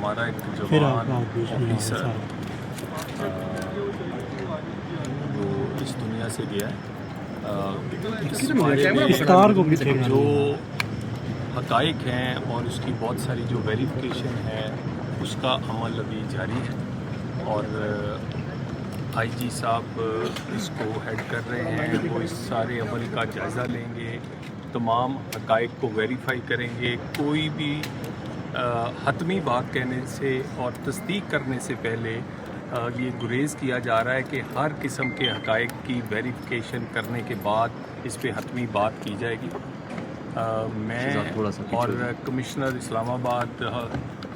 हमारा एक जवान ऑफिसर जो इस दुनिया से गया है, इस बारे में जो हक़ाइक़ हैं और उसकी बहुत सारी जो वेरिफिकेशन है उसका अमल अभी जारी है और आईजी साहब इसको हेड कर रहे हैं। वो इस सारे अमल का जायज़ा लेंगे, तमाम हक़ाइक़ को वेरीफाई करेंगे। कोई भी हतमी बात कहने से और तस्दीक करने से पहले ये गुरेज़ किया जा रहा है कि हर किस्म के हक़ाइक़ की वेरिफिकेशन करने के बाद इस पे हतमी बात की जाएगी। मैं और कमिश्नर इस्लामाबाद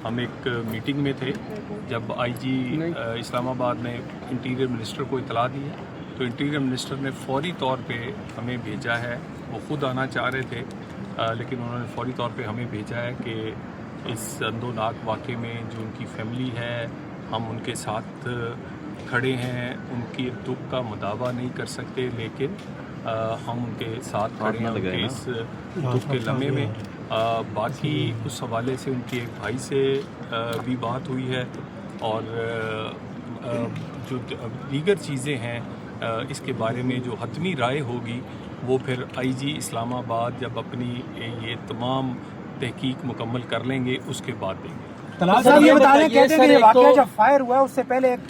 हम एक मीटिंग में थे जब आईजी इस्लामाबाद ने इंटीरियर मिनिस्टर को इतला दी है, तो इंटीरियर मिनिस्टर ने फौरी तौर पे हमें भेजा है। वो ख़ुद आना चाह रहे थे लेकिन उन्होंने फौरी तौर पे हमें भेजा है कि इस अंदोनाक वाक़े में जो उनकी फैमिली है हम उनके साथ खड़े हैं। उनकी दुख का मुदावा नहीं कर सकते लेकिन हम उनके साथ खड़े हैं उनके इस दुख के लम्हे में। बाकी उस हवाले से उनके एक भाई से भी बात हुई है और जो दीगर चीज़ें हैं इसके बारे में जो हतमी राय होगी वो फिर आईजी इस्लामाबाद जब अपनी ये तमाम तहकीक मुकम्मल कर लेंगे उसके बाद देंगे। तलाल साहब ये बता रहे कहते हैं कि वाक़या जब फायर हुआ है उससे पहले एक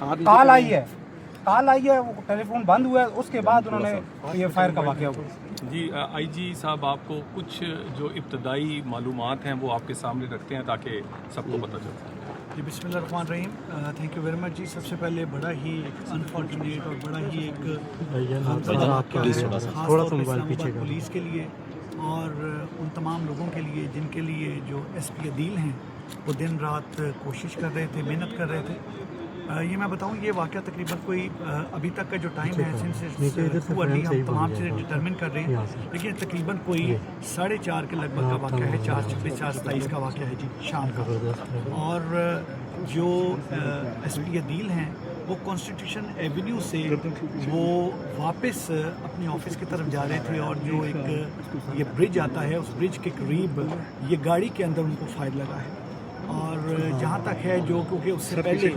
कॉल आई है वो टेलीफोन बंद हुआ है, उसके बाद उन्होंने ये फायर का वाक़या हुआ। जी आईजी साहब आपको कुछ जो इब्तदाई मालूमात हैं वो आपके सामने रखते हैं ताकि सबको पता चल सके। जी बिस्मिल्लाहिर्रहमानिर्रहीम, थैंक यू वेरी मच जी। सबसे पहले बड़ा ही अनफॉर्चुनेट और बड़ा ही एक इस्लामाबाद पुलिस के लिए और उन तमाम लोगों के लिए जिनके लिए जो एसपी अदील हैं वो दिन रात कोशिश कर रहे थे, मेहनत कर रहे थे। ये मैं बताऊं ये वाक़या तकरीबन कोई अभी तक का जो टाइम है सिंस अर्ली हम तमाम चीज़ें डिटरमिन कर रहे हैं, लेकिन तकरीबन कोई 4:30 के लगभग का वाक़या है, 4:26 4:27 का वाक़या है जी शाम का। और जो एसपी अदील हैं वो कॉन्स्टिट्यूशन एवेन्यू से वो वापस अपने ऑफिस की तरफ जा रहे थे और जो एक ये ब्रिज आता है उस ब्रिज के करीब ये गाड़ी के अंदर उनको फायर लगा है। और जहाँ तक है जो क्योंकि उससे पहले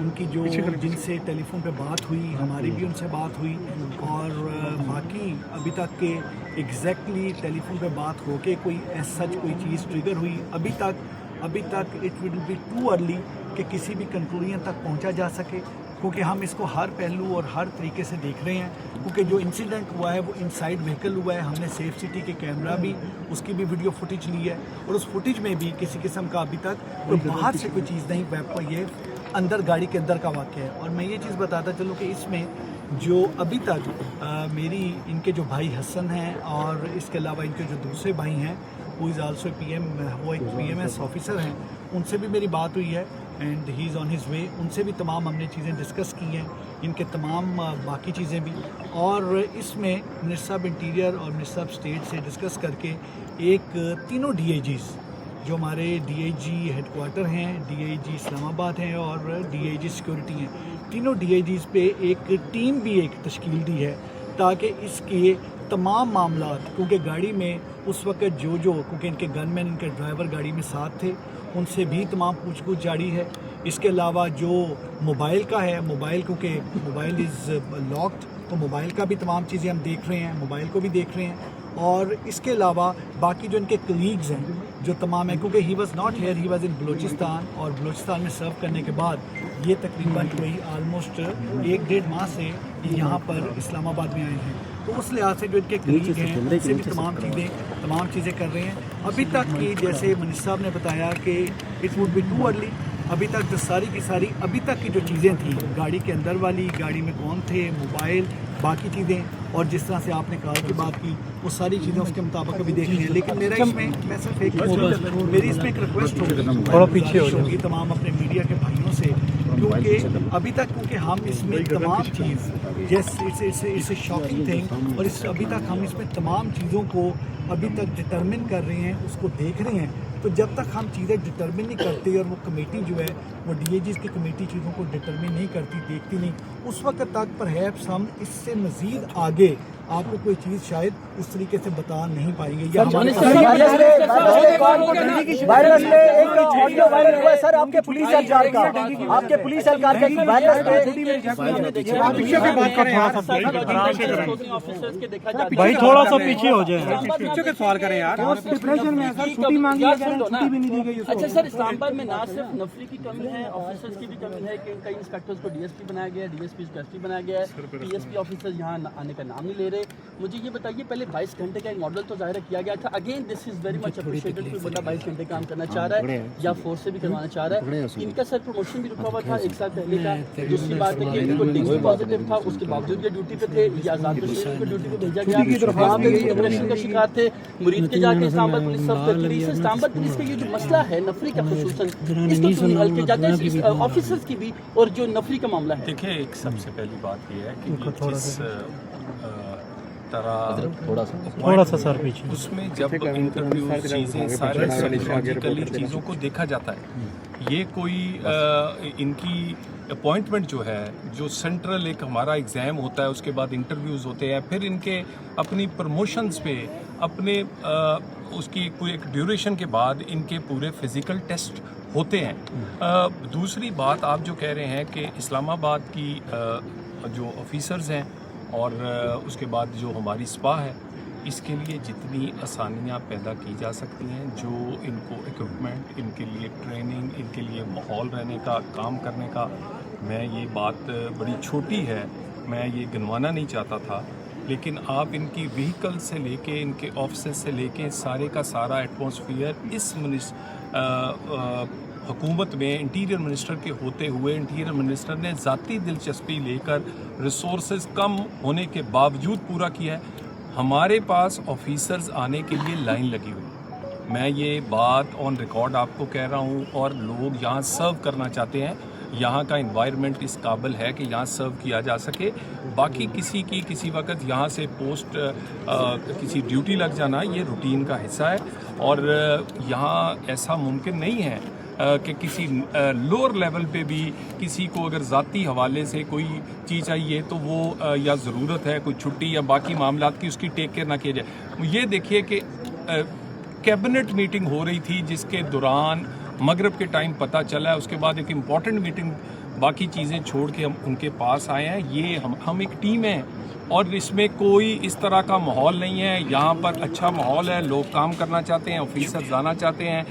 उनकी जो जिनसे टेलीफोन पे बात हुई हमारी भी उनसे बात हुई और बाकी अभी तक के एग्जैक्टली टेलीफोन पे बात हो के कोई सच कोई चीज़ ट्रिगर हुई अभी तक it will be too early कि किसी भी कंक्लूजन तक पहुंचा जा सके, क्योंकि हम इसको हर पहलू और हर तरीके से देख रहे हैं। क्योंकि जो इंसिडेंट हुआ है वो इनसाइड व्हीकल हुआ है, हमने सेफ सिटी के कैमरा भी उसकी भी वीडियो फुटेज ली है और उस फुटेज में भी किसी किस्म का अभी तक कोई बाहर से कोई चीज़ नहीं वेपन, ये अंदर गाड़ी के अंदर का वाक़या है। और मैं ये चीज़ बताता चलूँ कि इसमें जो अभी तक मेरी इनके जो भाई हसन हैं और इसके अलावा इनके जो दूसरे भाई हैं वो इज़ आल्सो वो एक PMS ऑफिसर हैं, उनसे भी मेरी बात हुई है and he is on his way. उनसे भी तमाम हमने चीज़ें डिस्कस की हैं, इनके तमाम बाकी चीज़ें भी। और इसमें मिनिस्टर साहब इंटीरियर और मिनिस्टर साहब स्टेट से डिस्कस करके एक तीनों DIGs जो हमारे DIG हेडक्वार्टर हैं, DIG इस्लामाबाद हैं और DIG सिक्योरिटी हैं, तीनों DIGs पे एक टीम भी एक तश्कील दी है ताकि इसके तमाम मामला, क्योंकि गाड़ी में उस वक्त जो क्योंकि इनके गनमैन इनके ड्राइवर गाड़ी में साथ थे, उनसे भी तमाम पूछ जारी है। इसके अलावा जो मोबाइल का है, मोबाइल क्योंकि मोबाइल इज़ लॉक्ड तो मोबाइल का भी तमाम चीज़ें हम देख रहे हैं, मोबाइल को भी देख रहे हैं। और इसके अलावा बाकी जो इनके कलीग्स हैं जो तमाम है, क्योंकि he was not here, he was इन बलूचिस्तान और बलूचिस्तान में सर्व करने के बाद ये तकरीबन कोई आलमोस्ट 1-1.5 माह से यहाँ पर इस्लामाबाद में आए हैं। तो उस लिहाज से जो इनके कलीग हैं उनसे भी तमाम चीज़ें कर रहे हैं। अभी तक की जैसे मनीष साहब ने बताया कि it would be too early, अभी तक जो सारी की सारी अभी तक की जो चीज़ें थी गाड़ी के अंदर वाली, गाड़ी में कौन थे, मोबाइल, बाकी चीज़ें और जिस तरह से आपने कार की बात की वो सारी चीज़ें उसके मुताबिक अभी देख ली हैं। लेकिन मेरा इसमें मैं सिर्फ मेरी इसमें एक रिक्वेस्ट होगी तमाम अपने मीडिया के भाइयों से, क्योंकि अभी तक क्योंकि हम इसमें तमाम चीज़ इट्स ए शॉकिंग थिंग और अभी तक हम इसमें तमाम चीज़ों को अभी तक डिटरमिन कर रहे हैं, उसको देख रहे हैं। तो जब तक हम चीज़ें डिटरमिन नहीं करते और वो कमेटी जो है वो DIGs की कमेटी चीज़ों को डिटरमिन नहीं करती, देखती नहीं, उस वक्त तक परहैप्स हम इससे मज़ीद आगे آپ کو कोई चीज़ शायद उस तरीके से बता नहीं पाएंगे या वायरस में एक ऑडियो वायरल हुआ है सर आपके पुलिस एहलकार का, आपके पुलिस एहलकार का वायरस भाई थोड़ा सा पीछे हो जाए, पीछे के सवाल करें यार। डिप्रेशन में सर छुट्टी मांगी है, छुट्टी भी नहीं दी गई। अच्छा सर, इस्लामाबाद में ना सिर्फ नफरी की कमी है, ऑफिसर्स की भी कमी है कि कई इंस्पेक्टर्स को डीएसपी बनाया गया है, डीएसपी को एसपी बनाया गया है, पीएसपी ऑफिसर्स यहाँ आने का नाम नहीं ले रहे। मुझे ये बताइए, पहले 22 घंटे का एक मॉडल तो जाहिर किया गया था, again this is very much appreciated, कोई बंदा 22 घंटे काम करना चाह रहा है या फोर्स से भी करवाना चाह रहा है। इनका सर प्रमोशन भी रुका हुआ था 1 साल पहले का। दूसरी बात है कि इनको डेंगू पॉजिटिव था, उसके बावजूद ये ड्यूटी पे थे, ये आजाद कश्मीर को ड्यूटी पे भेजा गया, वहाँ पे भी डिप्रेशन का शिकार थे, मुरीद के जाके इस्लामाबाद पुलिस सब करती रही। इस्लामाबाद पुलिस का ये जो मसला है नफरी का खुसूसन, इसको क्यों नहीं हल किया जाता है, ऑफिसर्स की भी और जो नफरी का मामला है? देखिए, एक सबसे पहली बात ये है कि जिस तरह थोड़ा सा सर पीछे, उसमें जब इंटरव्यू चीज़ें सारी साइकोलॉजिकली चीज़ों को देखा जाता है, ये कोई इनकी अपॉइंटमेंट जो है, जो सेंट्रल एक हमारा एग्ज़ाम होता है, उसके बाद इंटरव्यूज़ होते हैं, फिर इनके अपनी प्रमोशंस पे अपने उसकी कोई एक ड्यूरेशन के बाद इनके पूरे फिज़िकल टेस्ट होते हैं। दूसरी बात आप जो कह रहे हैं कि इस्लामाबाद की जो ऑफिसर्स हैं और उसके बाद जो हमारी स्पा है, इसके लिए जितनी आसानियाँ पैदा की जा सकती हैं, जो इनको इक्विपमेंट, इनके लिए ट्रेनिंग, इनके लिए माहौल रहने का, काम करने का, मैं ये बात बड़ी छोटी है, मैं ये गिनवाना नहीं चाहता था, लेकिन आप इनकी व्हीकल से लेके, इनके ऑफिस से लेके सारे का सारा एटमॉस्फेयर इस हुकूमत में इंटीरियर मिनिस्टर के होते हुए इंटीरियर मिनिस्टर ने ज़ाती दिलचस्पी लेकर रिसोर्सेज कम होने के बावजूद पूरा किया है। हमारे पास ऑफिसर्स आने के लिए लाइन लगी हुई है। मैं ये बात ऑन रिकॉर्ड आपको कह रहा हूँ, और लोग यहाँ सर्व करना चाहते हैं। यहाँ का इन्वायरमेंट इस काबिल है कि यहाँ सर्व किया जा सके। बाकी किसी की किसी वक्त यहाँ से पोस्ट किसी ड्यूटी लग जाना, ये रूटीन का हिस्सा है, और यहाँ ऐसा मुमकिन नहीं है कि किसी लोअर लेवल पे भी किसी को अगर ज़ाती हवाले से कोई चीज़ चाहिए तो वो या ज़रूरत है कोई छुट्टी या बाकी मामलात की, उसकी टेक केयर ना किया जाए। ये देखिए कि कैबिनेट मीटिंग हो रही थी, जिसके दौरान मगरिब के टाइम पता चला है, उसके बाद एक इम्पॉर्टेंट मीटिंग, बाकी चीज़ें छोड़ के हम उनके पास आए हैं। ये हम एक टीम है और इसमें कोई इस तरह का माहौल नहीं है। यहाँ पर अच्छा माहौल है, लोग काम करना चाहते हैं, ऑफिसर जाना चाहते हैं,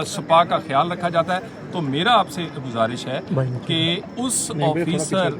सपा का ख्याल रखा जाता है। तो मेरा आपसे गुजारिश है कि उस ऑफिसर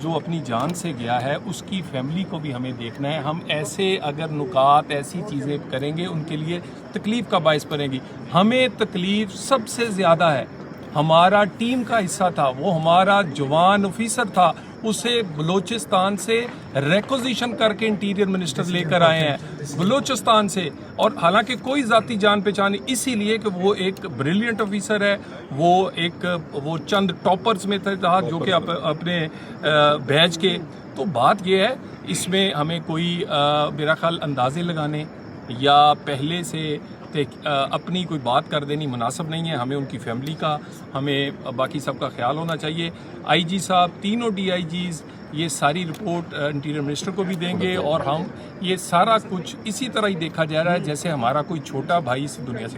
जो अपनी जान से गया है, उसकी फैमिली को भी हमें देखना है। हम ऐसे अगर नुकात, ऐसी चीज़ें करेंगे उनके लिए तकलीफ़ का बायस बनेगी। हमें तकलीफ़ सबसे ज़्यादा है, हमारा टीम का हिस्सा था, वो हमारा जवान ऑफिसर था, उसे बलूचिस्तान से रिक्वेजिशन करके इंटीरियर मिनिस्टर लेकर आए हैं बलूचिस्तान से। और हालांकि कोई ज़ाती जान पहचान, इसीलिए कि वो एक ब्रिलियंट ऑफिसर है, वो चंद टॉपर्स में था जो कि अपने बैच के। तो बात ये है, इसमें हमें कोई मेरा ख्याल अंदाजे लगाने या पहले से अपनी कोई बात कर देनी मुनासिब नहीं है। हमें उनकी फैमिली का, हमें बाकी सबका ख्याल होना चाहिए। आईजी साहब, तीनों डीआईजीज ये सारी रिपोर्ट इंटीरियर मिनिस्टर को भी देंगे, और हम ये सारा कुछ इसी तरह ही देखा जा रहा है जैसे हमारा कोई छोटा भाई इस दुनिया से